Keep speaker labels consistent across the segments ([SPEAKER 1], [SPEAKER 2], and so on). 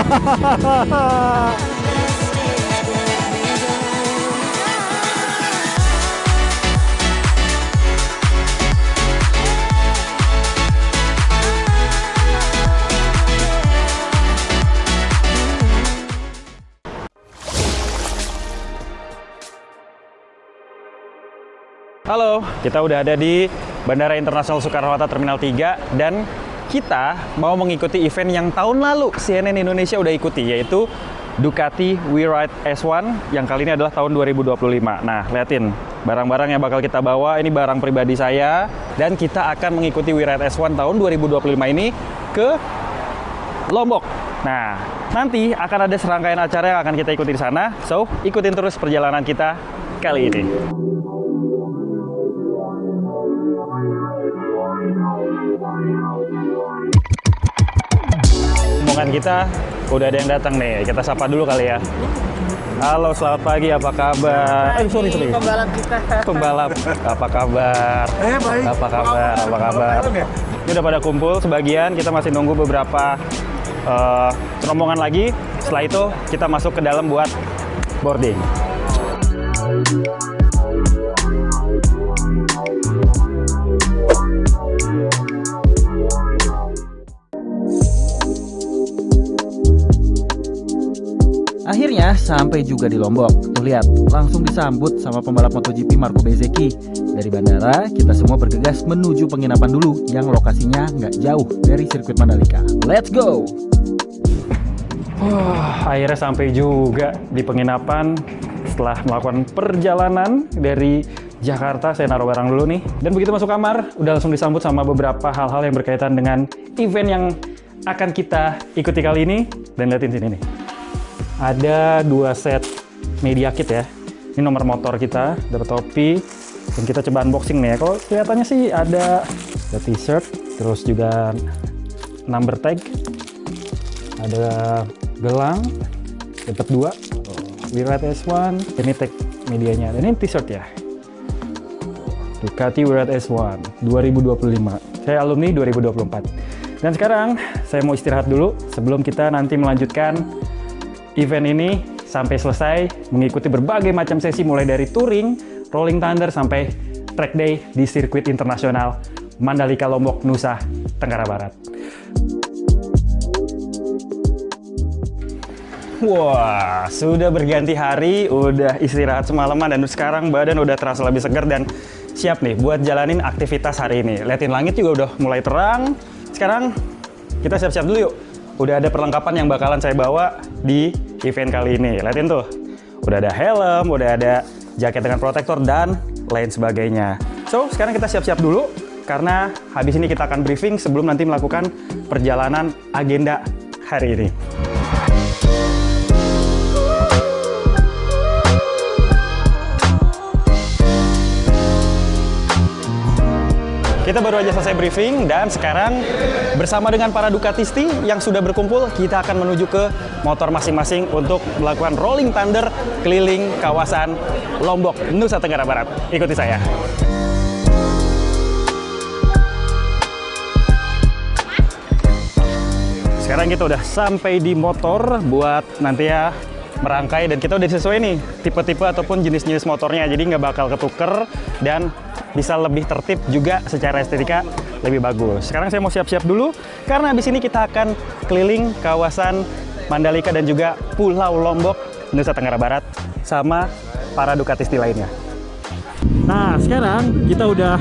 [SPEAKER 1] Halo, kita udah ada di Bandara Internasional Soekarno-Hatta Terminal 3 dan kita mau mengikuti event yang tahun lalu CNN Indonesia udah ikuti, yaitu Ducati We Ride S1 yang kali ini adalah tahun 2025. Nah, liatin barang-barang yang bakal kita bawa, ini barang pribadi saya, dan kita akan mengikuti We Ride S1 tahun 2025 ini ke Lombok. Nah, nanti akan ada serangkaian acara yang akan kita ikuti di sana, so ikutin terus perjalanan kita kali ini. Rombongan kita udah ada yang datang nih, kita sapa dulu kali ya. Halo, selamat pagi, apa kabar? Sorry.
[SPEAKER 2] Pembalap kita.
[SPEAKER 1] Pembalap, apa kabar?
[SPEAKER 2] Baik.
[SPEAKER 1] Apa kabar? Ini udah pada kumpul sebagian, kita masih nunggu beberapa rombongan lagi. Setelah itu kita masuk ke dalam buat boarding.
[SPEAKER 3] Akhirnya sampai juga di Lombok. Tuh lihat, langsung disambut sama pembalap MotoGP Marco Bezzecchi. Dari bandara, kita semua bergegas menuju penginapan dulu yang lokasinya nggak jauh dari sirkuit Mandalika. Let's go!
[SPEAKER 1] Akhirnya sampai juga di penginapan setelah melakukan perjalanan dari Jakarta. Saya naruh barang dulu nih. Dan begitu masuk kamar, udah langsung disambut sama beberapa hal-hal yang berkaitan dengan event yang akan kita ikuti kali ini. Dan liatin sini nih. Ada 2 set media kit ya. Ini nomor motor kita, dapat topi, dan kita coba unboxing nih ya. Kalau kelihatannya sih ada t-shirt, terus juga number tag, ada gelang, dapat 2, We Ride S1, ini tag medianya, dan ini t-shirt ya. Ducati We Ride S1 2025. Saya alumni 2024. Dan sekarang saya mau istirahat dulu sebelum kita nanti melanjutkan event ini sampai selesai, mengikuti berbagai macam sesi mulai dari touring, rolling thunder, sampai track day di sirkuit internasional Mandalika Lombok, Nusa Tenggara Barat. Wah, sudah berganti hari, udah istirahat semalaman, dan sekarang badan udah terasa lebih segar dan siap nih buat jalanin aktivitas hari ini. Liatin langit juga udah mulai terang. Sekarang kita siap-siap dulu yuk. Udah ada perlengkapan yang bakalan saya bawa di event kali ini. Lihatin tuh, udah ada helm, udah ada jaket dengan protektor, dan lain sebagainya. So, sekarang kita siap-siap dulu, karena habis ini kita akan briefing sebelum nanti melakukan perjalanan agenda hari ini. Kita baru aja selesai briefing, dan sekarang bersama dengan para Ducatisti yang sudah berkumpul, kita akan menuju ke motor masing-masing untuk melakukan rolling thunder keliling kawasan Lombok, Nusa Tenggara Barat. Ikuti saya. Sekarang kita udah sampai di motor buat nanti ya merangkai, dan kita udah sesuai nih tipe-tipe ataupun jenis-jenis motornya, jadi nggak bakal ketuker dan bisa lebih tertib juga secara estetika lebih bagus. Sekarang saya mau siap-siap dulu karena habis ini kita akan keliling kawasan Mandalika dan juga Pulau Lombok, Nusa Tenggara Barat sama para Ducatisti lainnya.
[SPEAKER 4] Nah, sekarang kita udah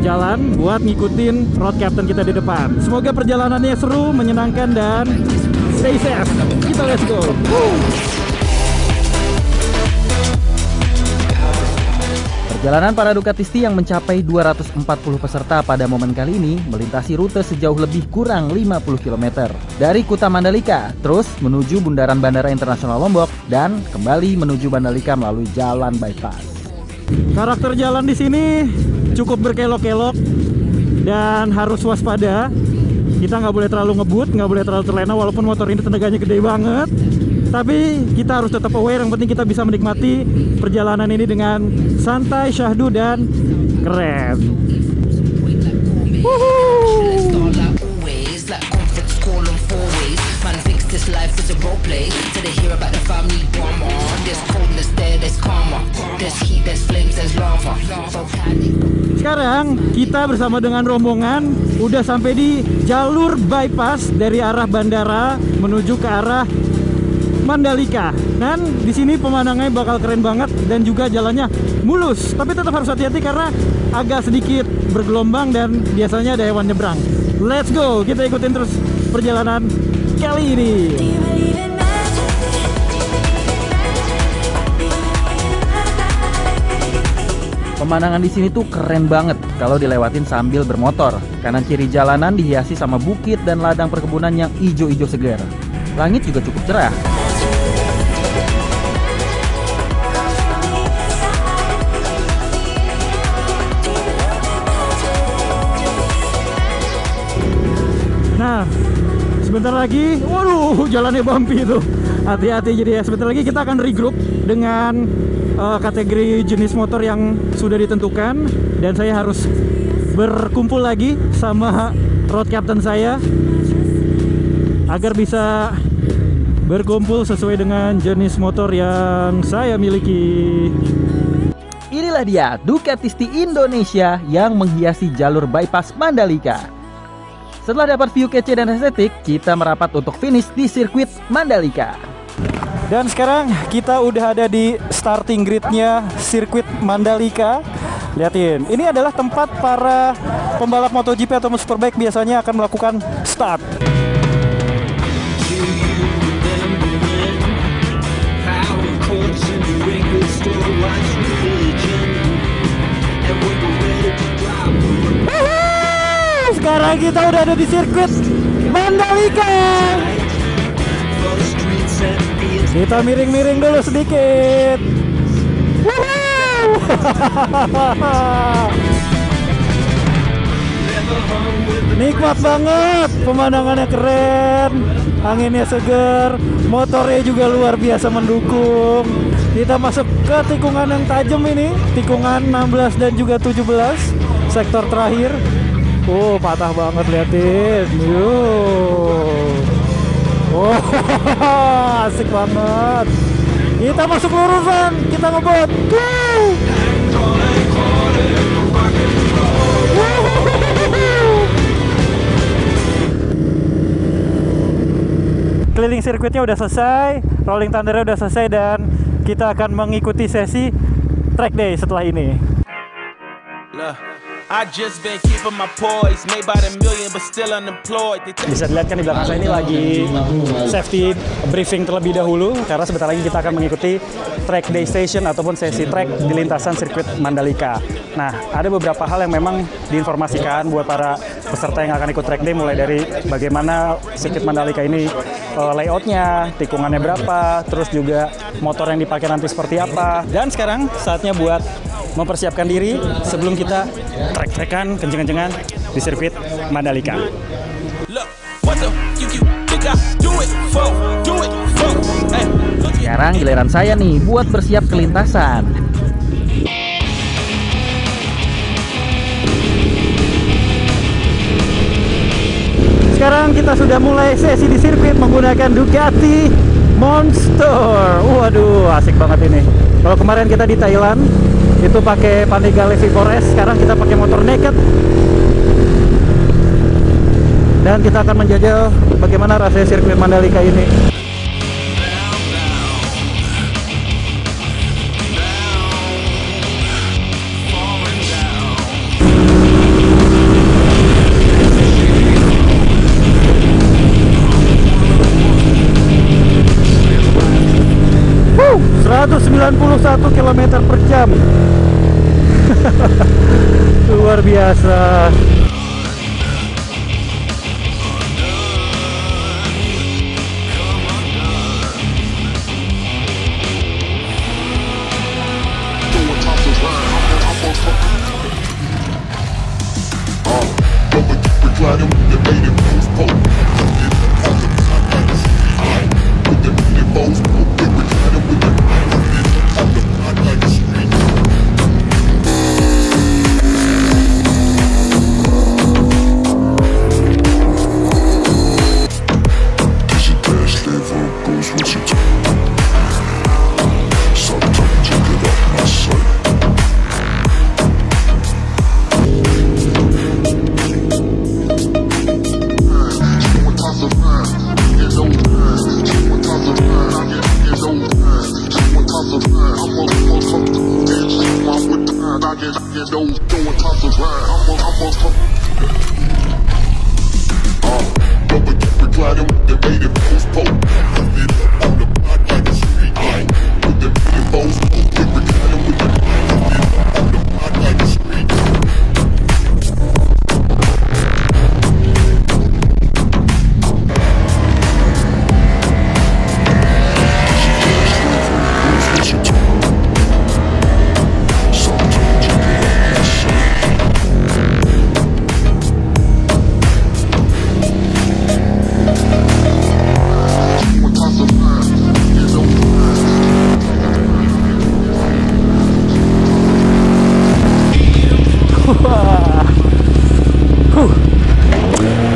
[SPEAKER 4] jalan buat ngikutin road captain kita di depan. Semoga perjalanannya seru, menyenangkan, dan stay safe. Kita let's go.
[SPEAKER 3] Perjalanan para Ducatisti yang mencapai 240 peserta pada momen kali ini melintasi rute sejauh lebih kurang 50 km dari Kuta Mandalika, terus menuju bundaran Bandara Internasional Lombok, dan kembali menuju Mandalika melalui jalan bypass.
[SPEAKER 4] Karakter jalan di sini cukup berkelok-kelok dan harus waspada. Kita nggak boleh terlalu ngebut, nggak boleh terlalu terlena, walaupun motor ini tenaganya gede banget. Tapi kita harus tetap aware, yang penting kita bisa menikmati perjalanan ini dengan santai, syahdu, dan keren. Woohoo!
[SPEAKER 2] falling four ways. Man thinks this life is a role play. Till they hear about the family drama. There's coldness there, there's karma. There's heat, there's flames, there's lava. So panic.
[SPEAKER 4] Sekarang kita bersama dengan rombongan udah sampai di jalur bypass dari arah bandara menuju ke arah Mandalika. Dan di sini pemandangannya bakal keren banget dan juga jalannya mulus. Tapi tetap harus hati-hati karena agak sedikit bergelombang dan biasanya ada hewan nyebrang. Let's go, kita ikutin terus perjalanan kali ini.
[SPEAKER 3] Pemandangan di sini tuh keren banget kalau dilewatin sambil bermotor. Kanan kiri jalanan dihiasi sama bukit dan ladang perkebunan yang ijo-ijo segar. Langit juga cukup cerah.
[SPEAKER 4] Nah, sebentar lagi, waduh, jalannya bumpy itu. Hati-hati, jadi ya sebentar lagi kita akan regroup dengan kategori jenis motor yang sudah ditentukan. Dan saya harus berkumpul lagi sama road captain saya agar bisa berkumpul sesuai dengan jenis motor yang saya miliki.
[SPEAKER 3] Inilah dia Ducatisti Indonesia yang menghiasi jalur bypass Mandalika. Setelah dapat view kece dan estetik, kita merapat untuk finish di sirkuit Mandalika.
[SPEAKER 4] Dan sekarang kita udah ada di starting gridnya sirkuit Mandalika. Lihatin, ini adalah tempat para pembalap MotoGP atau Superbike biasanya akan melakukan start. Sekarang kita udah ada di sirkuit Mandalika. Kita miring-miring dulu sedikit. Nikmat banget, pemandangannya keren, anginnya seger, motornya juga luar biasa mendukung. Kita masuk ke tikungan yang tajam ini, tikungan 16 dan juga 17, sektor terakhir. Oh, patah banget, liatin. Oh, asik banget. Kita masuk lurusan, kita ngebut. Keliling sirkuitnya udah selesai, rolling thundernya udah selesai, dan kita akan mengikuti sesi track day setelah ini. Bisa dilihat kan di belakang saya ini lagi safety briefing terlebih dahulu, karena sebentar lagi kita akan mengikuti track day station ataupun sesi track di lintasan sirkuit Mandalika. Nah, ada beberapa hal yang memang diinformasikan buat para peserta yang akan ikut track day, mulai dari bagaimana sirkuit Mandalika ini layoutnya, tikungannya berapa, terus juga motor yang dipakai nanti seperti apa. Dan sekarang saatnya buat mempersiapkan diri sebelum kita trek-trekan kenceng-kencengan di sirkuit Mandalika.
[SPEAKER 3] Sekarang giliran saya nih buat bersiap ke lintasan.
[SPEAKER 4] Sekarang kita sudah mulai sesi di sirkuit menggunakan Ducati Monster. Waduh, asik banget ini. Kalau kemarin kita di Thailand itu pakai Panigale V4S, sekarang kita pakai motor naked. Dan kita akan menjajal bagaimana rasanya sirkuit Mandalika ini. Woo, 191 km per jam. Luar biasa.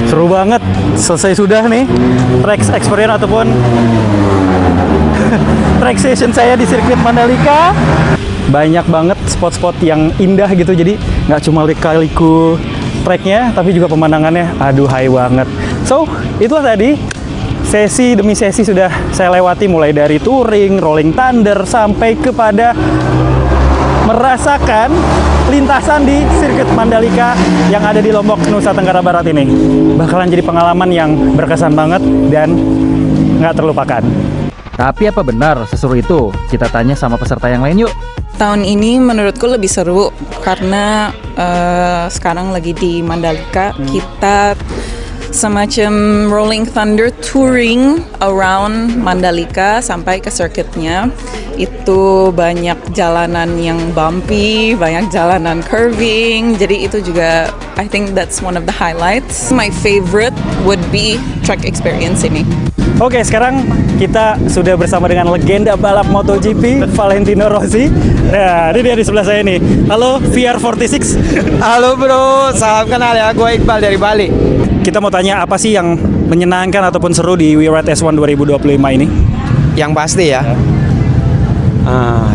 [SPEAKER 1] Seru banget. Selesai sudah nih track experience ataupun track session saya di sirkuit Mandalika. Banyak banget spot-spot yang indah gitu, jadi nggak cuma lika-liku tracknya tapi juga pemandangannya aduhai banget. So itulah tadi sesi demi sesi sudah saya lewati, mulai dari touring, rolling thunder sampai kepada merasakan lintasan di sirkuit Mandalika yang ada di Lombok, Nusa Tenggara Barat ini. Bakalan jadi pengalaman yang berkesan banget dan nggak terlupakan.
[SPEAKER 3] Tapi apa benar seseru itu? Kita tanya sama peserta yang lain yuk.
[SPEAKER 5] Tahun ini menurutku lebih seru karena sekarang lagi di Mandalika, kita semacam rolling thunder touring around Mandalika sampai ke circuitnya. Itu banyak jalanan yang bumpy, banyak jalanan curving, jadi itu juga I think that's one of the highlights. My favorite would be track experience ini.
[SPEAKER 1] Oke, sekarang kita sudah bersama dengan legenda balap MotoGP Valentino Rossi. Nah, ini dia di sebelah saya nih. Halo VR46.
[SPEAKER 6] Halo bro, salam kenal ya, gue Iqbal dari Bali.
[SPEAKER 1] Kita mau tanya apa sih yang menyenangkan ataupun seru di We Ride S1 2025 ini?
[SPEAKER 6] Yang pasti ya,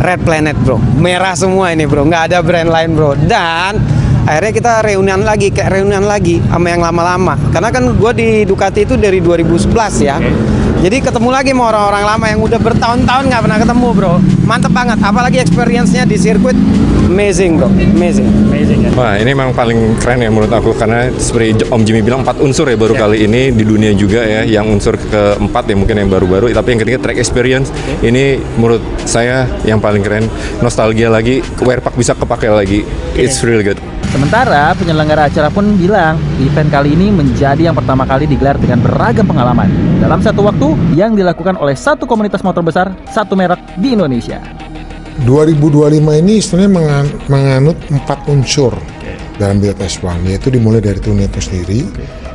[SPEAKER 6] Red Planet bro, merah semua ini bro, nggak ada brand lain bro. Dan akhirnya kita reunian lagi sama yang lama-lama. Karena kan gue di Ducati itu dari 2011 ya. Jadi ketemu lagi sama orang-orang lama yang udah bertahun-tahun nggak pernah ketemu bro. Mantep banget, apalagi experience-nya di sirkuit amazing bro, amazing ya.
[SPEAKER 7] Wah, ini memang paling keren ya menurut aku, karena seperti Om Jimmy bilang 4 unsur ya baru kali ini di dunia juga ya. Yang unsur keempat ya mungkin yang baru-baru, tapi yang ketiga track experience. Ini menurut saya yang paling keren. Nostalgia lagi, wearpack bisa kepakai lagi. It's really good.
[SPEAKER 3] Sementara penyelenggara acara pun bilang event kali ini menjadi yang pertama kali digelar dengan beragam pengalaman dalam satu waktu yang dilakukan oleh satu komunitas motor besar, satu merek di Indonesia.
[SPEAKER 8] 2025 ini sebenarnya menganut 4 unsur dalam Build S1, yaitu dimulai dari turun itu sendiri.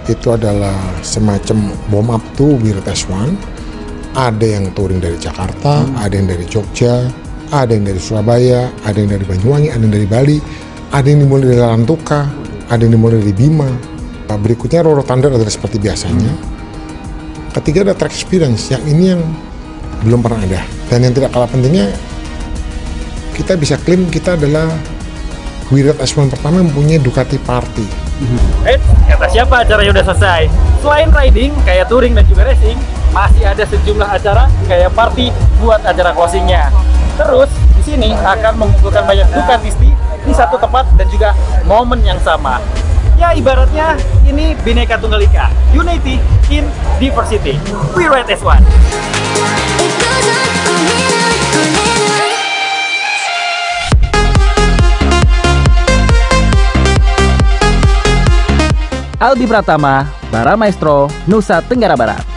[SPEAKER 8] Itu adalah semacam warm up to Build S1. Ada yang touring dari Jakarta, ada yang dari Jogja, ada yang dari Surabaya, ada yang dari Banyuwangi, ada yang dari Bali, ada yang dimulai dari Lantuka, ada yang dimulai dari Bima. Berikutnya Roro Thunder adalah seperti biasanya. Ketiga ada track experience, yang ini yang belum pernah ada. Dan yang tidak kalah pentingnya, kita bisa klaim kita adalah We Ride S1 pertama yang mempunyai Ducati Party.
[SPEAKER 1] Kata siapa acaranya udah selesai? Selain riding, kayak touring dan juga racing, masih ada sejumlah acara kayak party buat acara closingnya. Terus di sini akan mengumpulkan banyak Ducatisti di satu tempat dan juga momen yang sama. Ya ibaratnya ini Bhinneka Tunggal Ika, Unity in Diversity. We Ride S1.
[SPEAKER 3] Albi Pratama, Bara Maestro, Nusa Tenggara Barat.